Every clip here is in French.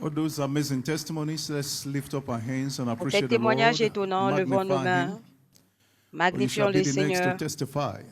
All those amazing testimonies, let's lift up our hands and Pour ces appreciate the témoignages Lord, étonnants, levons nos magnify mains, Him, or you magnifions shall be le the next to Seigneur. testify.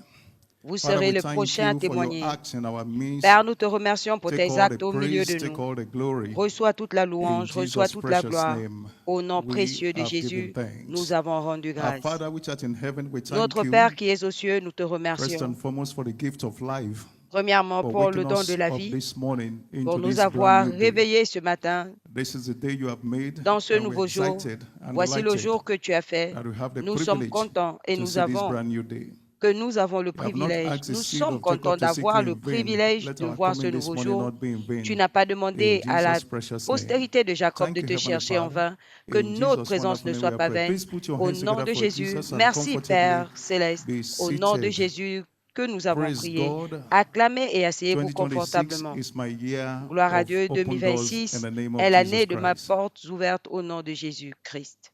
Vous Father, serez we le thank prochain à you for your témoigner. acts in our midst. Père, nous te remercions pour Take tes all the actes au milieu praise, de take nous. all the glory. Reçois toute la In louange, reçois Jesus' toute la precious gloire. name, Au nom we précieux de have given Jésus, nous thanks. avons rendu Our grâce. Father which art in heaven, we thank Notre you, Père qui es aux cieux, nous te first remercions. and foremost, for the gift of life, Premièrement, for pour le waking don de us la up vie, this morning pour into nous this brand avoir new day. réveillés ce matin This is the day you have made, dans ce and we're nouveau jour. excited and Voici le delighted jour que tu as fait. that we have the Nous sommes privilege contents et to nous see this avons brand new day. le You have not privilège. asked the Nous seed sommes of contents Jacob to seek you d'avoir le in vain. privilège Let de our voir ce coming this nouveau morning jour. not be in Tu vain. n'as pas In demandé à la Jesus' precious name. postérité de Jacob Thank de you, te Heavenly chercher en Father. vain, que In notre Jesus' présence wonderful ne name we soit are pas praying. vaine. Please put your Au hands nom together de for Jésus, Jesus and merci comfortably Père Céleste. be Au nom de seated. Jésus que nous avons Praise prié. God. Acclamez et asseyez-vous 2026 confortablement. is my year Gloire à of Dieu, open doors in 2026 the name est of l'année Jesus de ma Christ. porte ouverte au nom de Jésus-Christ.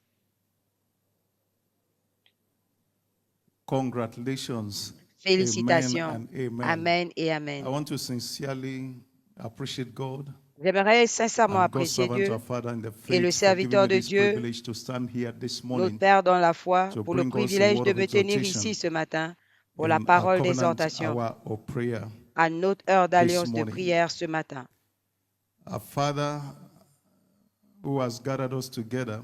Congratulations. Félicitations. Amen and amen. Amen et I Amen. want to sincerely appreciate God J'aimerais sincèrement and God's apprécier servant, Dieu our Father in the et le faith, for giving serviteur me de this Dieu, privilege to stand here this notre morning Père dans la foi, to pour le bring us a privilège word de of me tenir exhortation ici ce matin pour la in our parole covenant d'exhortation hour of prayer à notre heure this d'alliance de morning. prière ce matin. Our Father who has gathered us together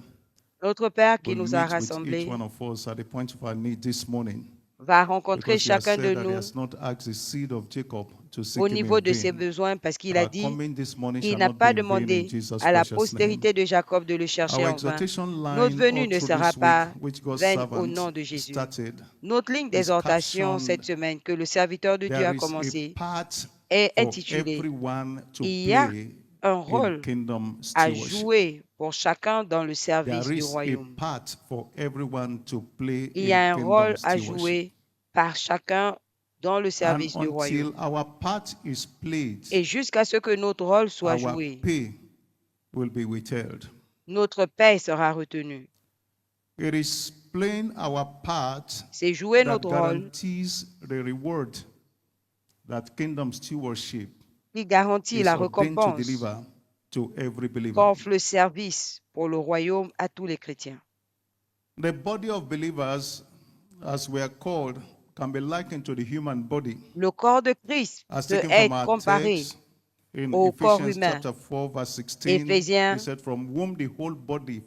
Notre Père qui will nous a meet with each rassemblés one of us at the point of our need this morning, va rencontrer because He has chacun de said that He nous has not asked the seed of Jacob to seek au Him niveau in de ses vain. besoins parce qu'il a Our dit coming this morning qu'il shall n'a not be pas in vain in demandé Jesus' à la precious name. postérité de Jacob de le chercher Our en vain. exhortation Notre line venue all ne through sera this week, pas which God's vaine au servant nom de Jésus. started, Notre ligne is d'exhortation captioned, cette semaine que le serviteur de Dieu there a is a commencé part est for intitulée everyone to Il y a play un in rôle kingdom à stewardship. jouer pour chacun dans le service There du is a royaume. part for everyone to play Il y in a un kingdom rôle à stewardship. jouer par chacun dans le And service du until royaume. our part is played, Et jusqu'à ce que notre rôle soit our joué, pay will be withheld. notre paix sera retenue. It is playing our part C'est jouer that notre rôle guarantees the reward that kingdom stewardship qui garantit is la ordained to récompense deliver to every believer. qu'offre le service pour le royaume à tous les chrétiens. The body of believers, as we are called, can be likened to the human body. Le corps de Christ As peut taken from être our comparé text in au corps Ephesians humain. chapter 4, verse 16, Éphésiens, he said, from whom the whole body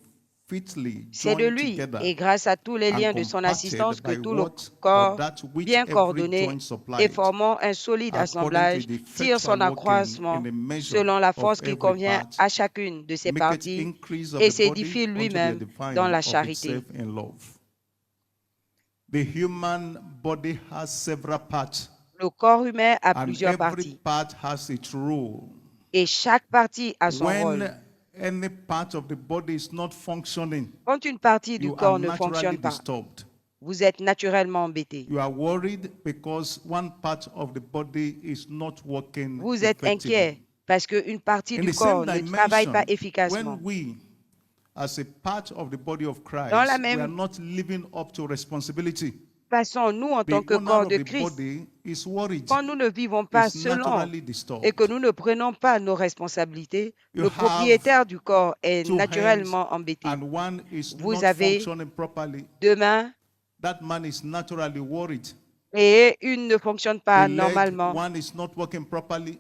fitly c'est de joined lui together et grâce à tous les and liens de son compacted assistance que by tout le what or corps, that which bien every coordonné joint et supplied, formant un solide according to assemblage, the tire son effectual working accroissement in the measure selon la of force qui every convient part, à chacune de ses make it parties increase of et the body s'édifie unto the lui-même dans edifying la of charité. itself in love. The human body has several parts, Le corps humain a and plusieurs every parties part has its role. et chaque partie a son rôle. When any part of the body is not functioning, Quand une partie du you are corps ne naturally fonctionne pas, disturbed. vous êtes naturellement embêté. You are worried because one part of the body is not working Vous êtes effectively. inquiet parce qu'une partie In du the same corps ne travaille pas dimension, efficacement. when we, as a part of the body of Dans la Christ, we are même not living up to responsibility, façon, nous, en tant the que owner corps of de the Christ, body is worried, quand nous ne vivons pas is selon naturally et que disturbed. nous ne prenons pas nos responsabilités, You le have propriétaire du corps est two hands naturellement embêté. and one is Vous not avez functioning properly. deux mains That man is naturally worried. et une ne fonctionne pas The leg, normalement. one is not working properly.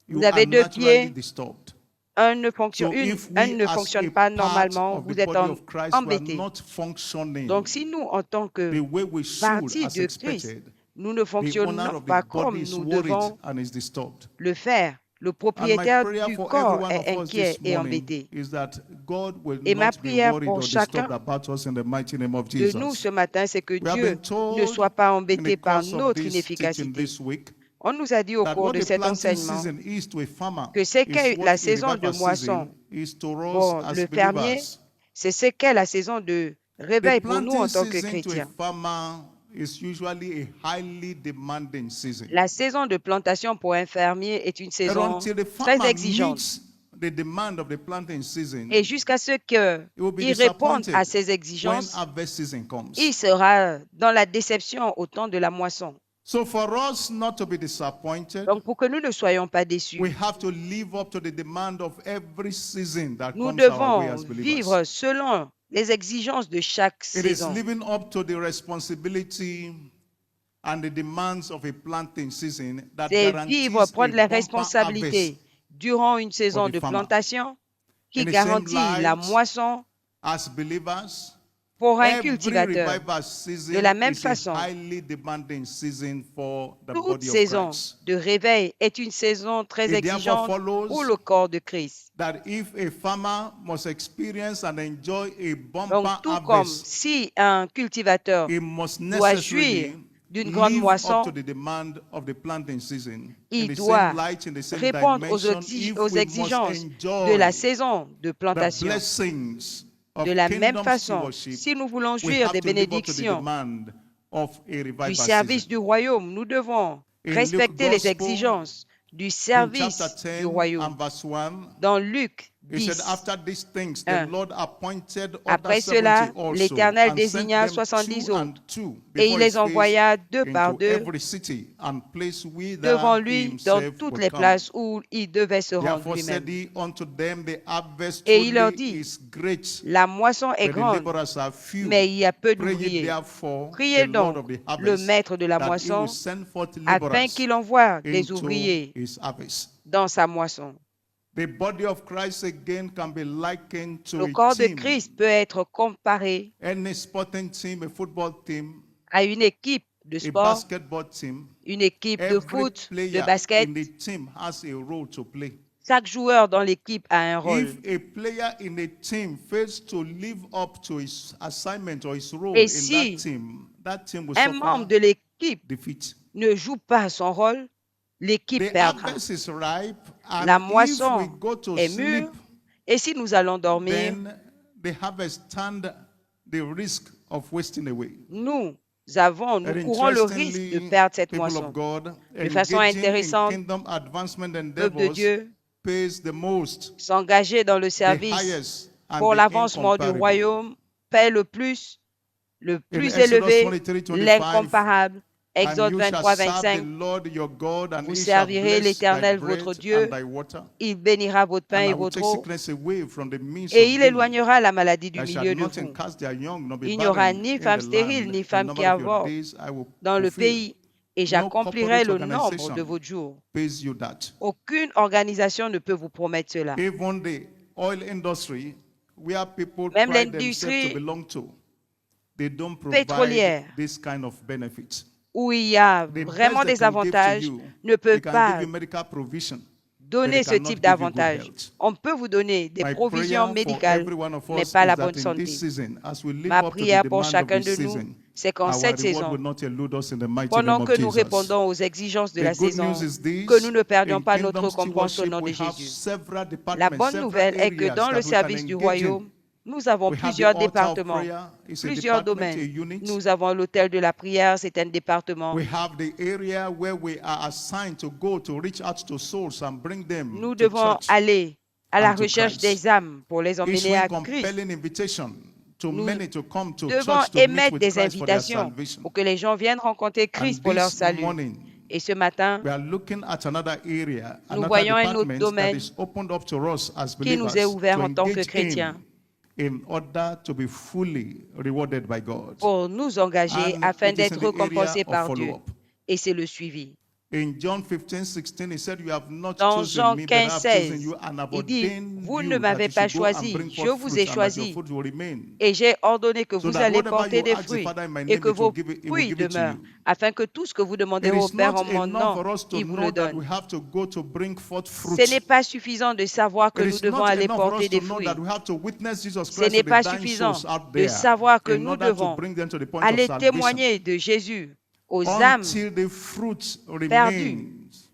Vous You are avez deux naturally pieds, disturbed. un ne So fonctionne, if un we, ne as fonctionne a pas part normalement, of the vous êtes body of Christ, we are embêté. not functioning Donc, si nous, en tant the que way we should, partie as de Christ, expected, nous ne the owner fonctionnons of the pas body comme is nous worried devons and is disturbed. le faire, le And my propriétaire prayer du for every corps one est of us inquiet this et morning embêté. is that God will Et ma not be prière worried pour or disturbed chacun about us in the mighty name of de nous Jesus. ce matin, c'est que We have Dieu been told ne soit pas in the embêté par course of notre this teaching inefficacité. this week On nous a dit au that cours what de the cet planting enseignement season is to a farmer que c'est is qu'est what la a saison de revival moisson season is to us pour as le fermier, believers. c'est ce qu'est la saison de The réveil pour nous en planting tant que season to a chrétiens. farmer is usually a highly demanding season. La saison de plantation pour un fermier est une And saison until the très farmer exigeante. meets the demand of the planting season, Et jusqu'à ce he will be qu'il réponde disappointed à ces when exigences, harvest season comes. il sera dans la déception au temps de la moisson. So for us not to be disappointed, Donc, pour que nous ne soyons pas we déçus, have to live up to the demand of every season that nous comes our way devons as believers. vivre selon les exigences de chaque It is saison. living up to the responsibility and the demands of a planting season that C'est guarantees vivre, a prendre les bumper responsabilités harvest durant une saison the de farmer. plantation qui In the same garantit la light, moisson as believers. pour un Every cultivateur. revival De season la même is a façon, highly demanding season for the toute body of saison Christ. de réveil est une saison très It therefore exigeante follows pour le corps de Christ. that if a farmer must experience and enjoy a Donc, bumper tout comme harvest, si un cultivateur he must doit jouir necessarily d'une grande live up moisson, to the demand of the planting season. In il the doit same light, in the same répondre aux, dimension, if aux we must exigences de la enjoy saison de the plantation. blessings of De la même kingdom façon, stewardship, si nous voulons we jouir have des to live up to the bénédictions demand of a du revival service season. du royaume, nous devons In Luke respecter les Gospel, exigences du in chapter service 10 du royaume. and verse 1, Dans Luc he said, 10, after these things, the 1. Lord appointed other Après 70 cela, also, l'Éternel and sent désigna them 70 two and autres, two et before il les his face envoya deux par into deux every city and place devant whither he lui dans himself toutes would les come. places où il devait se rendre Therefore said lui-même. he unto them, the harvest Et il leur truly dit, is great, la moisson est but the grande, laborers are few. mais il y a peu Pray ye d'ouvriers. therefore the Priez Lord donc of the le harvest maître de la that he will moisson send forth afin laborers qu'il envoie des into ouvriers his harvest. dans sa moisson. The body of Christ again can be likened to Le a corps de team, Christ peut être comparé any sporting team, a football team, à une équipe de a sport, basketball team. une équipe de Every foot, de player basket. in the team has a role to play. Chaque joueur dans l'équipe a un rôle. If a player in a team fails to live up to his assignment or his role Et in si that team will un membre suffer de l'équipe defeat. ne joue pas son rôle, l'équipe The perdra. harvest is ripe, and La if we moisson go to est sleep, mûre, et si nous allons dormir, then the harvest stand the risk of wasting away. nous And courons le risque de interestingly, perdre cette people moisson. of God, De façon engaging in intéressante, kingdom advancement le peuple de endeavors Dieu pays the most, s'engager dans le the service highest, and pour the l'avancement du incomparable. royaume paie le plus In Exodus élevé, 23:25, l'incomparable. Exode and you shall 23, serve 25. the Lord your God, and Vous he shall servirez bless l'Éternel, thy votre bread Dieu. and thy water, Il bénira votre pain and et I will votre take eau, sickness away from the midst et of il thee. éloignera la maladie du Thou shalt milieu de not vous. cast their young, nor be Il n'y aura barren ni in femme the stérile, land. ni The femme number qui of your avorte days I will dans le fulfill. pays, et No j'accomplirai corporate le nombre de organization vos jours. pays you that. Aucune organisation ne peut vous promettre cela. Even the oil industry, where people Même pride themselves to l'industrie belong to, they don't provide pétrolière, this kind of benefits. où il y a The vraiment best they des can give to avantages, you, ne peut they can give pas you medical provision, but donner they ce cannot type give you good d'avantages. health. On peut vous donner des My provisions prayer for médicales, every one of mais us pas is la that bonne in santé. this season, as we live Ma up to the prière pour demand of chacun this de nous, season, c'est qu'en our cette reward saison, will not elude us in the mighty pendant name of que nous Jesus. répondons aux exigences de The la good saison, news is this: que nous ne perdions in pas kingdom notre récompense au stewardship, nom de we have Jésus. several La departments, bonne several nouvelle est que areas dans le that we can service du engage in. royaume, nous avons We have the plusieurs altar of départements, prayer, it's a plusieurs department, a domaines. unit. Nous avons l'hôtel de la prière, c'est un département. We have the area where we are assigned to go to reach out to souls and bring them Nous to devons church aller à la and to recherche Christ. des âmes pour les emmener Issuing à Christ. compelling invitation to Nous many to come to devons church to meet émettre with des Christ for their invitations salvation. pour que les gens viennent rencontrer Christ And pour leur this salut. morning, Et ce matin, we are looking at another area, nous another voyons un autre department that domaine is opened up to us as qui nous est believers ouvert to en tant que engage chrétiens in order to be fully rewarded by God. pour nous engager And afin it is in d'être the area récompensés of par Dieu. follow-up. Et c'est le suivi. In John 15:16, he said, "You have not Dans chosen Jean me, but I 15, have chosen 16, you and have il dit, ordained vous ne you that m'avez you pas should go and choisi, bring je forth vous fruit ai and that your choisi. fruit will remain. Et j'ai ordonné que So vous that allez whatever porter you des ask the fruits Father in my et name, que it will vos give it, he will fruits give it to demeurent, you." afin que tout ce que vous demanderez It au is Père not en mon enough nom, for us to il vous know le that donne. we have to go to bring forth fruit. Ce n'est pas suffisant de savoir que It nous is devons not aller enough for porter us des to know fruits. that we have to witness Jesus Ce Christ n'est to pas the dying suffisant souls out de there savoir que in nous order to devons bring them to the point of aller salvation. témoigner de Jésus aux âmes Until the fruit perdues, remains,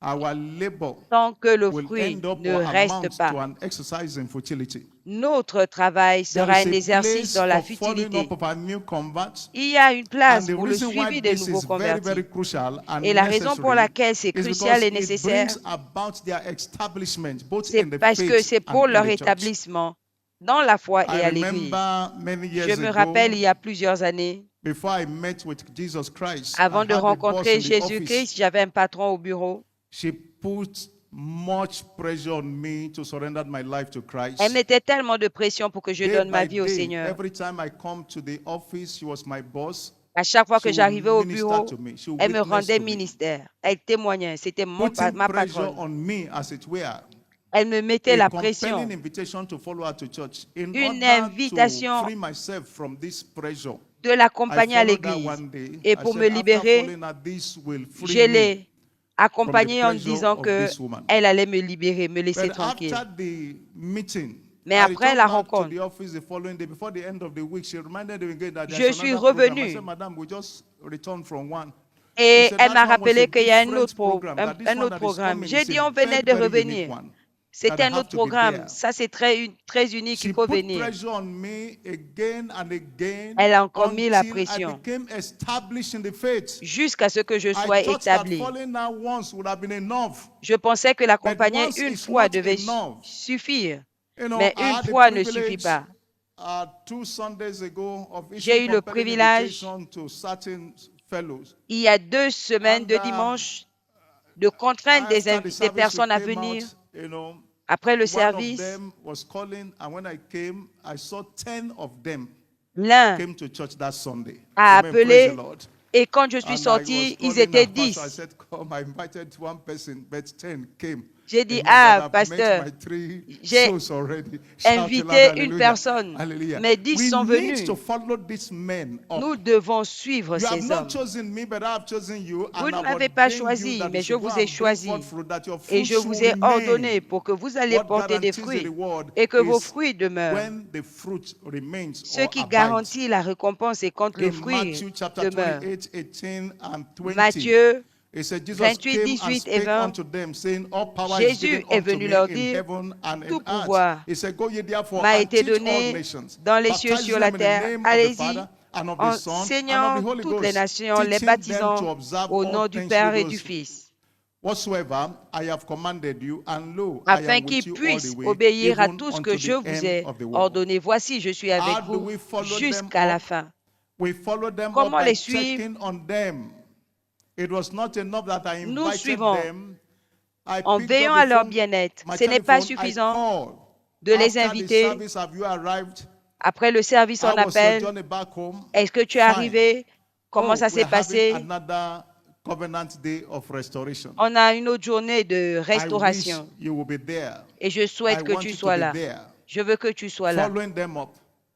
our labor tant que le will fruit end up ne or reste amount to pas. an exercise in futility. Notre travail There sera is un a exercice place dans la for following futilité. up of our new converts. Il y a une And place the pour le reason why suivi des this nouveaux is very, very convertis. crucial and Et la raison pour necessary laquelle c'est is crucial because et it nécessaire, brings about their establishment both c'est in the parce que faith c'est pour and in leur the church. établissement dans la foi et I à l'Église. remember many Je years me ago rappelle, il y a plusieurs années, Before I met with Jesus Christ, Avant I de had a boss rencontrer in the Jésus-Christ, office. j'avais un patron au bureau. She put much pressure on me to surrender my life to Elle Christ. mettait tellement de pression pour que je Day donne ma by vie au day, Seigneur. every time I come to the office, she was my boss. À chaque fois She que would j'arrivais au minister bureau, to me. She would elle me witness rendait to me. ministère. Elle témoignait. C'était Putting ma pressure patronne. on me, as it were. Elle me mettait A la compelling pression. invitation to follow her to church. In Une order to invitation free myself from this pressure, de I l'accompagner à followed her l'église. one day. Et I pour me said, after libérer, following her, this will free je me l'ai from the accompagnée en me pressure disant of que this woman. elle allait me libérer, me laisser But tranquille. after the meeting, Mais I après returned la back to rencontre, the office the following day. Before the end of the week, she reminded me again that je there's suis another program. I revenue said, Madam, we just returned from one. She et said, elle that m'a one was a rappelé qu'il y a different program, that this un one autre that is programme. coming J'ai is dit, a on venait very, de very unique revenir. one. C'était That I un have autre to be programme. there. Ça, c'est très unique. Il She faut put venir. pressure on me again and again Elle a encore mis la until I pression became established in the faith. jusqu'à ce que je I sois thought that établi. following her once would have been enough. Je pensais que But l'accompagner once une is fois not devait enough. suffire. You know, Mais I une had the fois ne suffit privilege pas. 2 Sundays ago of J'ai issuing eu le compelling privilège, invitation to certain fellows. il y a 2 semaines And de dimanche, de contraindre after the des service, we personnes à came venir out, you know, après le one of service. them was calling, and when I came, I saw 10 of them L'un came to church that Sunday. a Amen. Praise the appelé Lord. et quand je suis And I was sortie, ils calling étaient her pastor. I 10. said, come. I invited one person, but 10 came. J'ai dit, Amen. ah, But I've met pasteur, my 3 j'ai souls already. Shout aloud, invité une hallelujah. personne, Hallelujah. mais 10 We sont need venus. to follow these men up. Nous devons suivre You have ces not hommes. chosen me, but I have chosen you, Vous and ne I've m'avez pas ordained you choisi, that mais you je should go vous ai and bring choisi. forth fruit, that your Et fruit je vous should ai remain. ordonné pour que vous allez What porter des guarantees the fruits reward et que vos is fruits demeurent. when the fruit remains Ce or qui abides. garantit la récompense est quand le In fruit Matthew chapter demeure. 28, 18 and 20, Matthieu it said, Jesus 28, came and 18 et spake 20. unto them, saying, all power is Jésus given est unto venu me leur in dire, heaven and in tout earth. pouvoir He said, go ye therefore m'a and été teach all donné nations, dans les cieux, baptizing sur la them in the terre. name of the Allez-y, Father and of the Son and of enseignant the Holy toutes les Ghost, nations, les teaching them to baptisant observe au all nom du things Père et which du those Fils, whatsoever I have commanded you, and lo, I afin am qu'ils with you all the puissent way, obéir à even tout ce que unto je the vous end ai of the world. ordonné. Voici, je suis avec How do vous we follow them jusqu'à la up? fin. We follow them up Comment by les suivre? checking on them. It was not enough that I Nous invited suivons them. I en picked veillant up à the leur phone, bien-être. my Ce n'est pas telephone, I suffisant called. de les After the inviter. service, have you arrived? Après le service, on How was your appelle. journey back home? Est-ce que tu es Fine. arrivé? Comment Oh, ça s'est we're having passé? another covenant day of restoration. On a une autre journée de I wish restauration. you will be there. Et je souhaite I que want tu you to sois be là. there. Je veux que tu sois là. Following them up.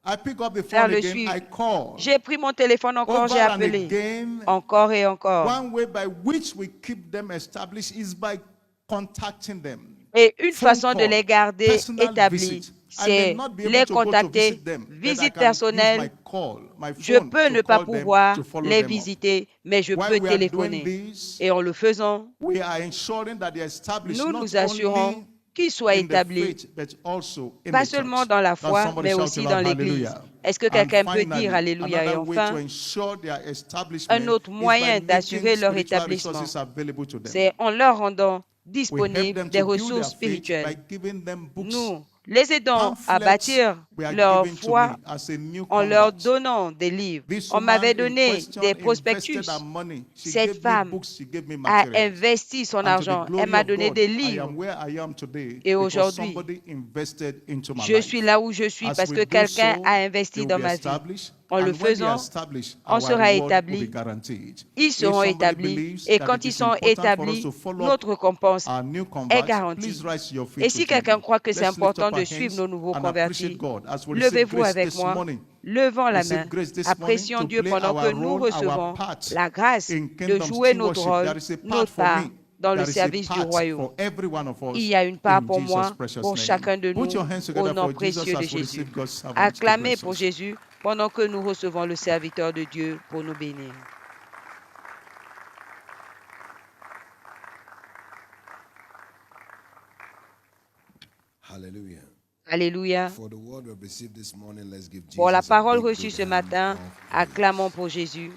I pick up the Faire phone le again. suivre. I call. J'ai pris mon téléphone encore, Over j'ai and appelé. again. Encore et encore. One way by which we keep them established is by contacting them. Et une Phone façon de call, les garder personal établis, visit. I may c'est not be les able to go to contacter, visit them, but I visite can use my personnelle. call, my Je phone peux to ne pas call them, pouvoir to follow les them up. visiter, mais je While peux we are doing téléphoner. this, Et en le faisant, we are ensuring that they are established nous not nous assurons only qu'ils soient in the établis, faith, but also in pas the seulement church. dans la Now foi, somebody mais shout aussi aloud, dans l'Église. hallelujah. Est-ce que And quelqu'un peut finally, dire Alléluia? Et another way to enfin, ensure their un establishment autre is moyen by d'assurer making leur spiritual établissement, resources available to them. c'est en leur rendant We help disponibles them des to build their ressources faith by spirituelles. giving them books. Nous les aidons à Pamphlets bâtir were leur given to foi me as a new en leur convert. donnant des livres. This On m'avait woman in donné question des prospectus. invested her money. She Cette gave me femme books, she gave me a materials. investi son And to the argent. Elle glory m'a of donné God, des I livres. am where I am today Et because aujourd'hui, somebody invested into my je life. suis là où je suis As parce we que do quelqu'un so, a they investi will dans be ma vie. established. En le And when they are faisant, established, on our sera reward will be établi. guaranteed. Ils If seront somebody établis. believes Et that quand it ils is sont important for us établis, to follow notre récompense our new est converts, please garantie. rise to your Et feet si with quelqu'un me. croit que c'est Let's lift important up de our suivre hands nos nouveaux and appreciate convertis, God as we receive levez-vous grace avec this moi, morning. levons la main, Receive grace this morning apprécions to Dieu play pendant que our nous role, our recevons part la grâce in de kingdom jouer notre stewardship. rôle, There is a part notre for part me. dans le There is a service du part royaume. for every one of us Il y a une part in pour Jesus' moi, precious pour name. chacun de Put nous, your hands au together nom for Jesus précieux de as we Jésus. receive God's servant to Acclamez bless pour us. Jésus pendant que nous recevons le serviteur de Dieu pour nous bénir. Hallelujah. Alléluia. For the word we have received this morning, let's give Jesus Pour la a parole big, reçue big ce hand matin, of praise. acclamons pour Jésus.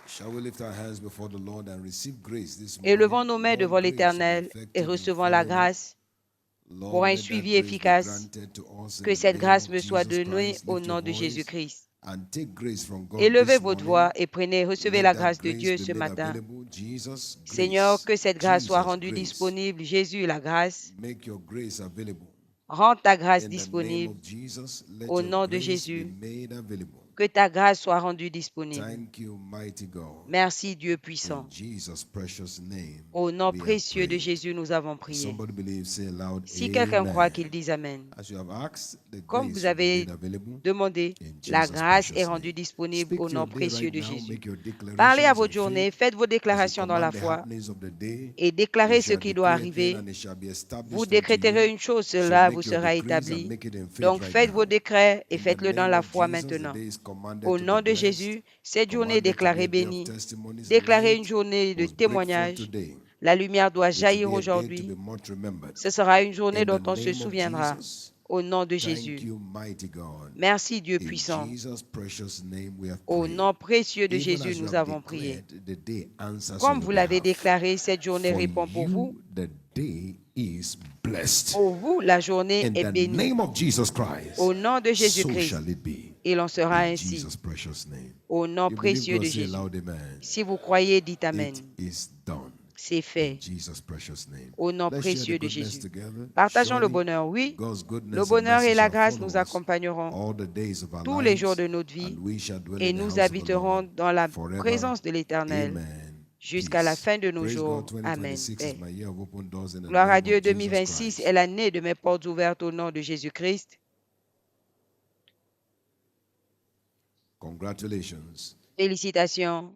Shall we lift our hands before the Lord and receive grace this Et morning? levons nos mains Lord, devant grace to be l'Éternel et effective in recevons la following. grâce Lord, pour un let that suivi grace be efficace. granted to us in Que the cette name grâce of me soit Jesus donnée Christ. au Lift your nom de voice. Jésus-Christ. and take grace from God Élevez this votre morning. voix et recevez Let la that grâce de grace Dieu be ce made matin. available. Jesus, Seigneur, grace. que cette grâce soit Jesus, rendue grace. disponible. Jésus, la grâce. Make your grace available. Rends ta grâce In the name disponible. of Jesus, let Au your nom de grace Jésus. be made available. Que ta grâce soit rendue disponible. Thank you, mighty God. Merci, Dieu In puissant. Jesus' precious name, Au nom we have précieux de prayed. Jésus, nous avons prié. Somebody believes, say aloud, Si quelqu'un croit Amen. qu'il dise Amen. As you have asked, the Comme grace vous will be avez made available demandé, in la Jesus' grâce est precious rendue name. disponible Speak au to nom your day précieux right de now. Jésus. Make your Parlez à declarations votre of journée, faith faites vos as you déclarations dans la command the foi happenings of the day. et You déclarez ce shall qui doit decree a thing arriver. and it shall be Vous established unto décréterez you. une chose, So cela vous make your sera decrees and établi. make it in faith Donc right faites vos now. décrets et In the faites-le dans name la of foi Jesus, the maintenant. day is commanded Au to nom be de blessed. Jésus, cette journée est Commanded to be déclarée a day of bénie. testimonies. Déclarez une Light journée de must break forth témoignage. today. La lumière doit It will jaillir be a day to aujourd'hui. be much remembered. Ce sera une journée In the dont on se name of souviendra. Jesus, Au nom de thank Jésus. you, mighty God. Merci Dieu In puissant. Jesus' precious name we have Au prayed. nom précieux de Even Jésus, as you nous have avons prié. declared, the day answers on Comme your vous l'avez behalf. déclaré, cette journée For répond pour vous. you, the day is blessed. Pour vous, la journée In est the bénie. name of Jesus Christ, Au nom de so Jésus-Christ, shall it be. il en sera In ainsi. Jesus' precious name. Au nom You believe précieux God, de say Jésus. loud amen. Si vous croyez, dites Amen. It is done. C'est In fait. Jesus' precious name. Au nom Let's share the précieux de goodness Jésus. together. Partageons le Surely, bonheur, oui. God's Le goodness and bonheur et mercy la shall grâce follow nous us accompagneront all the days of our tous les jours lives, de notre vie and we shall dwell et in the nous house of the habiterons Lord dans la forever. présence de l'Éternel Amen. jusqu'à la Peace. fin de nos Praise jours. God, Amen. 2026 is Paix. my year of open doors in the Gloire à name Dieu, of Jesus 2026 Christ. est l'année de mes portes ouvertes au nom de Jésus-Christ. Congratulations. Félicitations.